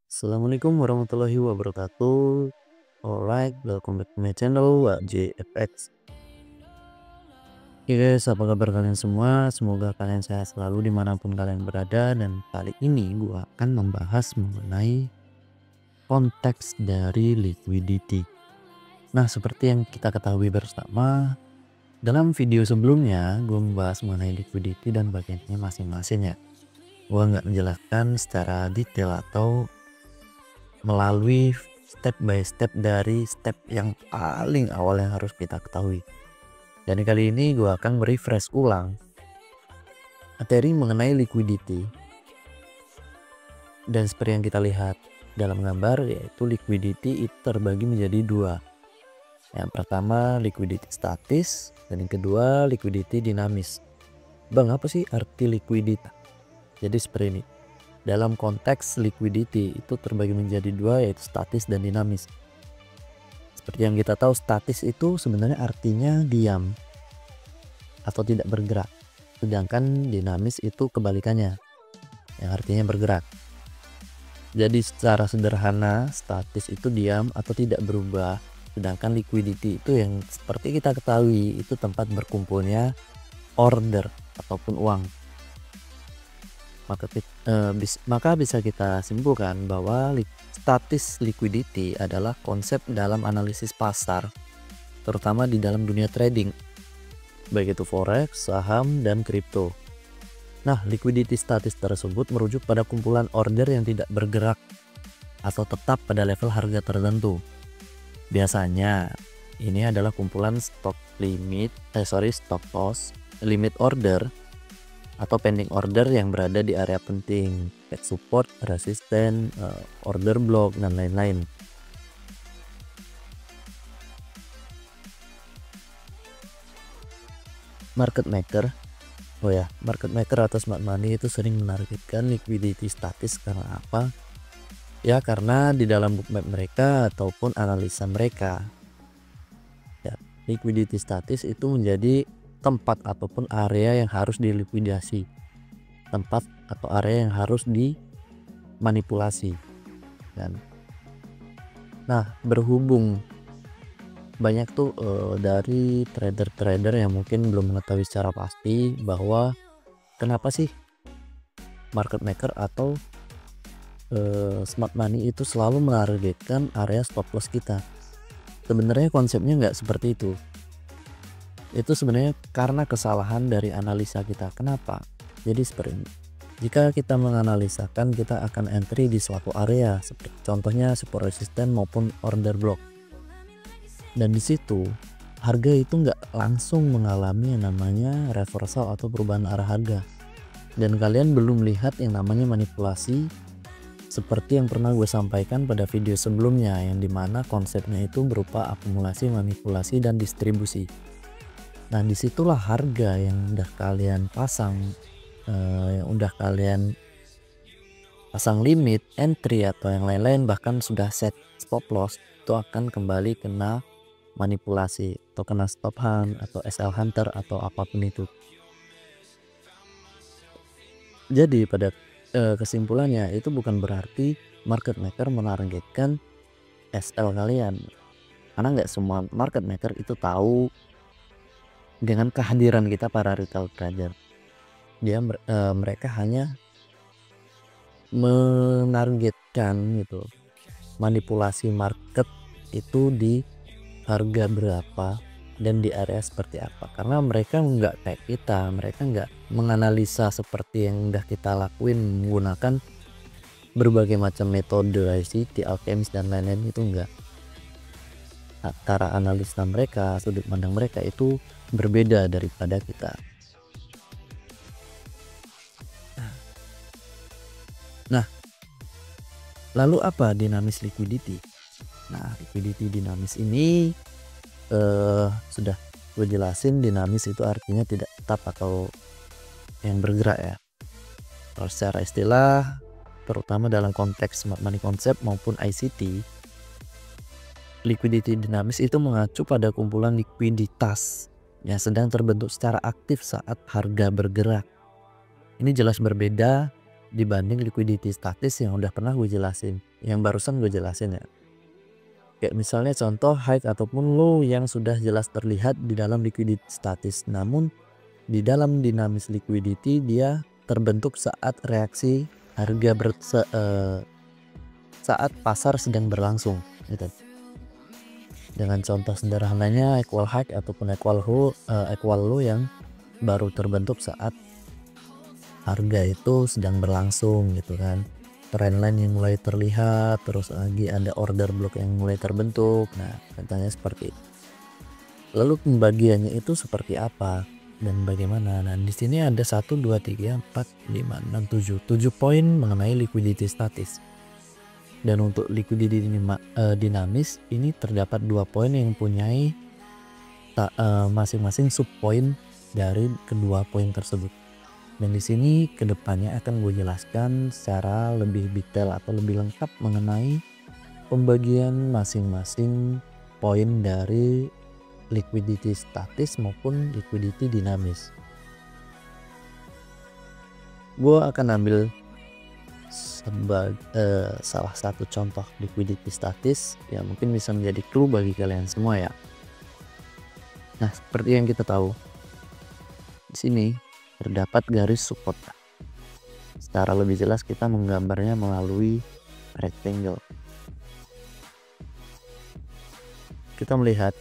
Assalamualaikum warahmatullahi wabarakatuh. Alright, welcome back to my channel JFX. Oke guys, apa kabar kalian semua? Semoga kalian sehat selalu dimanapun kalian berada. Dan kali ini gua akan membahas mengenai konteks dari liquidity. Nah, seperti yang kita ketahui bersama, dalam video sebelumnya gue membahas mengenai liquidity dan bagiannya masing-masing ya. Gue nggak menjelaskan secara detail atau melalui step by step dari step yang paling awal yang harus kita ketahui. Dan kali ini gue akan merefresh ulang materi mengenai liquidity. Dan seperti yang kita lihat dalam gambar, yaitu liquidity itu terbagi menjadi dua. Yang pertama liquidity statis dan yang kedua liquidity dinamis. Bang, apa sih arti liquidity? Jadi seperti ini. Dalam konteks liquidity itu terbagi menjadi dua, yaitu statis dan dinamis. Seperti yang kita tahu, statis itu sebenarnya artinya diam atau tidak bergerak. Sedangkan dinamis itu kebalikannya, yang artinya bergerak. Jadi secara sederhana, statis itu diam atau tidak berubah. Sedangkan liquidity itu yang seperti kita ketahui itu tempat berkumpulnya order ataupun uang. Maka bisa kita simpulkan bahwa statis liquidity adalah konsep dalam analisis pasar, terutama di dalam dunia trading, baik itu forex, saham, dan kripto. Nah, liquidity statis tersebut merujuk pada kumpulan order yang tidak bergerak atau tetap pada level harga tertentu. Biasanya ini adalah kumpulan stop loss, limit order, atau pending order yang berada di area penting, kayak support, resisten, order block, dan lain-lain. Market maker atau smart money itu sering menargetkan liquidity statis karena apa? Ya, karena di dalam bookmap mereka ataupun analisa mereka, ya, liquidity statis itu menjadi tempat ataupun area yang harus dilikuidasi, tempat atau area yang harus dimanipulasi. Dan nah, berhubung banyak tuh dari trader-trader yang mungkin belum mengetahui secara pasti bahwa kenapa sih market maker atau smart money itu selalu menargetkan area stop loss kita. Sebenarnya konsepnya nggak seperti itu. Itu sebenarnya karena kesalahan dari analisa kita. Kenapa? Jadi seperti ini. Jika kita menganalisakan, kita akan entry di suatu area, seperti contohnya support resisten maupun order block. Dan di situ harga itu nggak langsung mengalami yang namanya reversal atau perubahan arah harga. Dan kalian belum lihat yang namanya manipulasi seperti yang pernah gue sampaikan pada video sebelumnya, yang dimana konsepnya itu berupa akumulasi, manipulasi, dan distribusi. Nah, disitulah harga yang udah kalian pasang, limit, entry, atau yang lain-lain, bahkan sudah set stop loss, itu akan kembali kena manipulasi atau kena stop hunt atau SL hunter atau apapun itu. Jadi pada kesimpulannya itu bukan berarti market maker menargetkan SL kalian, karena nggak semua market maker itu tahu dengan kehadiran kita para retail trader. Mereka hanya menargetkan gitu manipulasi market itu di harga berapa dan di area seperti apa, karena mereka nggak kayak kita, mereka nggak menganalisa seperti yang udah kita lakuin menggunakan berbagai macam metode ICT, alchemist, dan lain-lain. Itu enggak. Cara analisa mereka, sudut pandang mereka itu berbeda daripada kita. Nah, lalu apa dinamis liquidity? Nah, liquidity dinamis ini sudah gue jelasin. Dinamis itu artinya tidak tetap atau yang bergerak ya. Kalau secara istilah, terutama dalam konteks smart money concept maupun ICT, liquidity dinamis itu mengacu pada kumpulan likuiditas yang sedang terbentuk secara aktif saat harga bergerak. Ini jelas berbeda dibanding liquidity statis yang udah pernah gue jelasin, yang barusan gue jelasin ya. Kayak misalnya contoh high ataupun low yang sudah jelas terlihat di dalam liquidity statis, namun di dalam dinamis liquidity dia terbentuk saat reaksi harga saat pasar sedang berlangsung gitu. Dengan contoh sederhananya equal high ataupun equal low yang baru terbentuk saat harga itu sedang berlangsung gitu kan. Trendline yang mulai terlihat, terus lagi ada order block yang mulai terbentuk. Nah, katanya seperti itu. Lalu pembagiannya itu seperti apa dan bagaimana? Nah, di sini ada 1 2 3 4 5 6 7 poin mengenai liquidity statis. Dan untuk liquidity dinamis ini terdapat 2 poin yang mempunyai masing-masing subpoin dari kedua poin tersebut. Dan di sini kedepannya akan gue jelaskan secara lebih detail atau lebih lengkap mengenai pembagian masing-masing poin dari liquidity statis maupun liquidity dinamis. Gue akan ambil salah satu contoh liquidity statis yang mungkin bisa menjadi clue bagi kalian semua ya. Nah, seperti yang kita tahu di sini terdapat garis support. Secara lebih jelas kita menggambarnya melalui rectangle. Kita melihat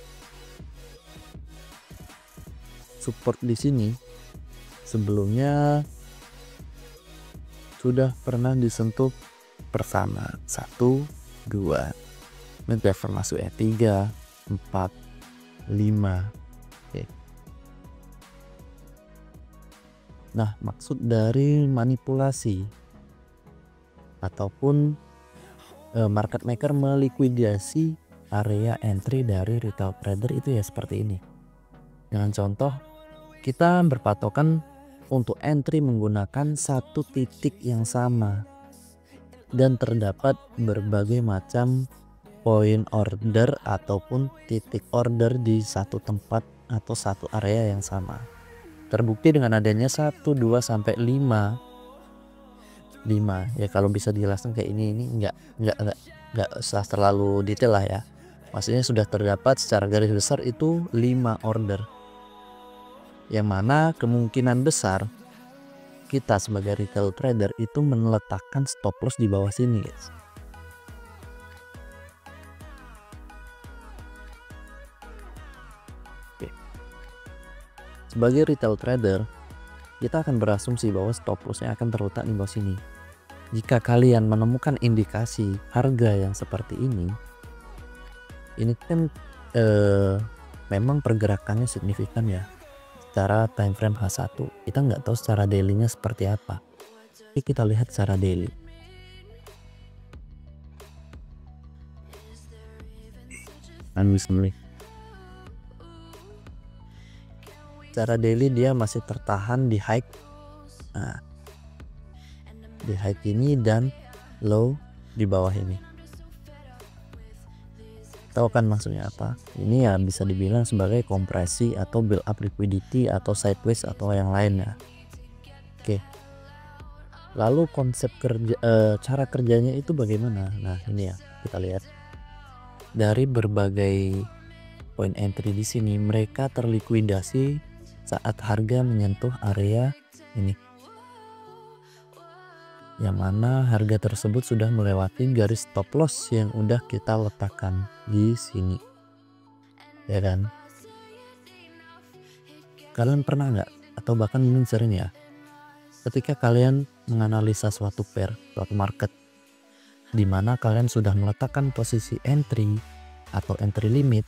support di sini sebelumnya sudah pernah disentuh bersama 1 2 mid-level masuk ya 3 4 5. Oke. Nah, maksud dari manipulasi ataupun market maker melikuidasi area entry dari retail trader itu ya seperti ini. Dengan contoh kita berpatokan untuk entry menggunakan satu titik yang sama dan terdapat berbagai macam poin order ataupun titik order di satu tempat atau satu area yang sama. Terbukti dengan adanya 1 2 sampai 5 ya, kalau bisa dijelaskan kayak ini enggak usah terlalu detail lah ya. Maksudnya sudah terdapat secara garis besar itu 5 order. Yang mana kemungkinan besar kita sebagai retail trader itu meletakkan stop loss di bawah sini guys. Oke. Sebagai retail trader kita akan berasumsi bahwa stop lossnya akan terletak di bawah sini. Jika kalian menemukan indikasi harga yang seperti ini kan memang pergerakannya signifikan ya. Secara time frame H1 kita nggak tahu secara dailynya seperti apa, tapi kita lihat secara daily. Secara daily dia masih tertahan di high, nah, di high ini dan low di bawah ini. Tahu kan maksudnya apa? Ini ya bisa dibilang sebagai kompresi atau build up liquidity atau sideways atau yang lainnya. Oke. Lalu konsep cara kerjanya itu bagaimana? Nah, ini ya kita lihat. Dari berbagai point entry di sini mereka terlikuidasi saat harga menyentuh area ini. Yang mana harga tersebut sudah melewati garis stop loss yang udah kita letakkan di sini, ya kan? Kalian pernah nggak atau bahkan mungkin sering ya, ketika kalian menganalisa suatu pair, suatu market, di mana kalian sudah meletakkan posisi entry atau entry limit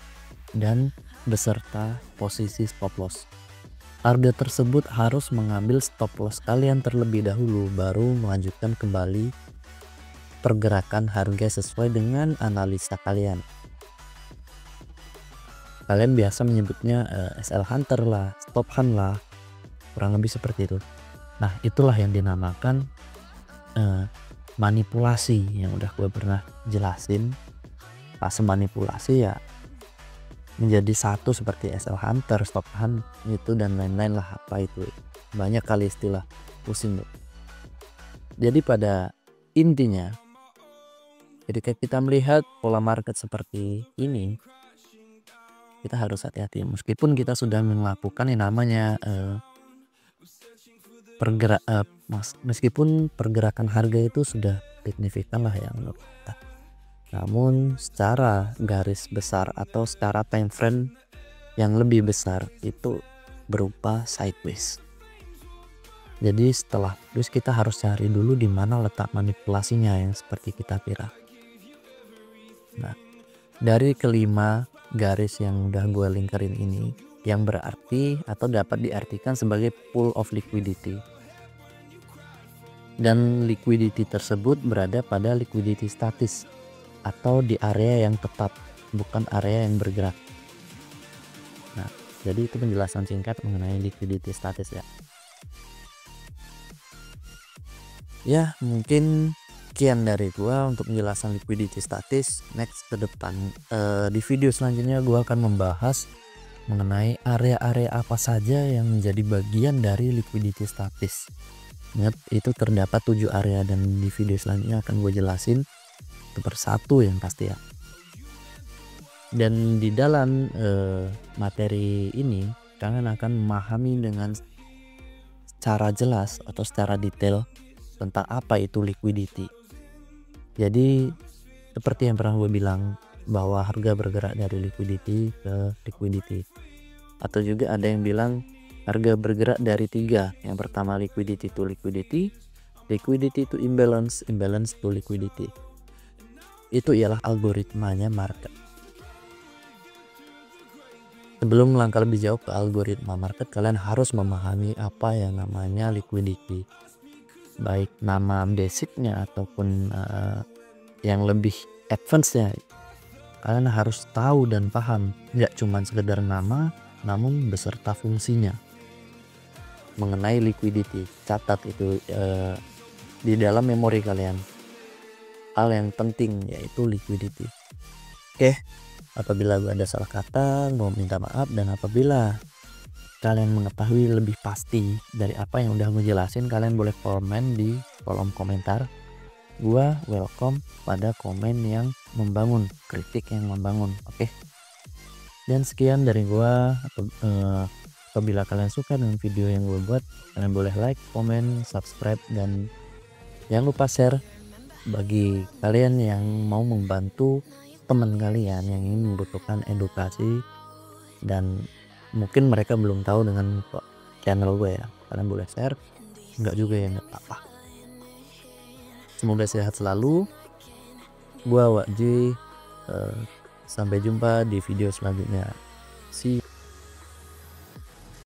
dan beserta posisi stop loss. Harga tersebut harus mengambil stop loss kalian terlebih dahulu baru melanjutkan kembali pergerakan harga sesuai dengan analisa kalian. Kalian biasa menyebutnya SL Hunter lah, Stop Hunt lah, kurang lebih seperti itu. Nah, itulah yang dinamakan manipulasi yang udah gue pernah jelasin. Fase manipulasi ya menjadi satu seperti SL Hunter, Stop Hunt itu dan lain-lain lah, apa itu banyak kali istilah pusing tuh. Jadi pada intinya, ketika kita melihat pola market seperti ini, kita harus hati-hati. Meskipun kita sudah melakukan yang namanya meskipun pergerakan harga itu sudah signifikan lah ya menurut kita. Namun secara garis besar atau secara time frame yang lebih besar itu berupa sideways. Jadi setelah terus kita harus cari dulu di mana letak manipulasinya yang seperti kita kira. Nah, dari kelima garis yang udah gue lingkarin ini, yang berarti atau dapat diartikan sebagai pool of liquidity. Dan liquidity tersebut berada pada liquidity statis atau di area yang tetap, bukan area yang bergerak. Nah, jadi itu penjelasan singkat mengenai liquidity statis ya. Ya, mungkin sekian dari gua untuk penjelasan liquidity statis. Next ke depan di video selanjutnya gua akan membahas mengenai area-area apa saja yang menjadi bagian dari liquidity statis. Ingat, itu terdapat 7 area dan di video selanjutnya akan gue jelasin satu persatu yang pasti ya. Dan di dalam materi ini kalian akan memahami dengan secara jelas atau secara detail tentang apa itu liquidity. Jadi seperti yang pernah gue bilang bahwa harga bergerak dari liquidity ke liquidity, atau juga ada yang bilang harga bergerak dari 3. Yang pertama liquidity to liquidity, liquidity to imbalance, imbalance to liquidity. Itu ialah algoritmanya market. Sebelum melangkah lebih jauh ke algoritma market, kalian harus memahami apa yang namanya liquidity, baik nama basicnya ataupun yang lebih advance-nya. Kalian harus tahu dan paham, nggak cuma sekedar nama, namun beserta fungsinya. Mengenai liquidity, catat itu di dalam memori kalian. Hal yang penting yaitu liquidity. Oke, apabila ada salah kata, mau minta maaf. Dan apabila kalian mengetahui lebih pasti dari apa yang udah gue jelasin, kalian boleh komen di kolom komentar. Gua welcome pada komen yang membangun, kritik yang membangun. Oke. Dan sekian dari gua. Apabila kalian suka dengan video yang gue buat, kalian boleh like, komen, subscribe, dan jangan lupa share bagi kalian yang mau membantu teman kalian yang ingin membutuhkan edukasi dan mungkin mereka belum tahu dengan channel gue ya. Kalian boleh share, enggak juga ya, enggak apa-apa. Semoga sehat selalu. Gua Wak J, sampai jumpa di video selanjutnya. See you.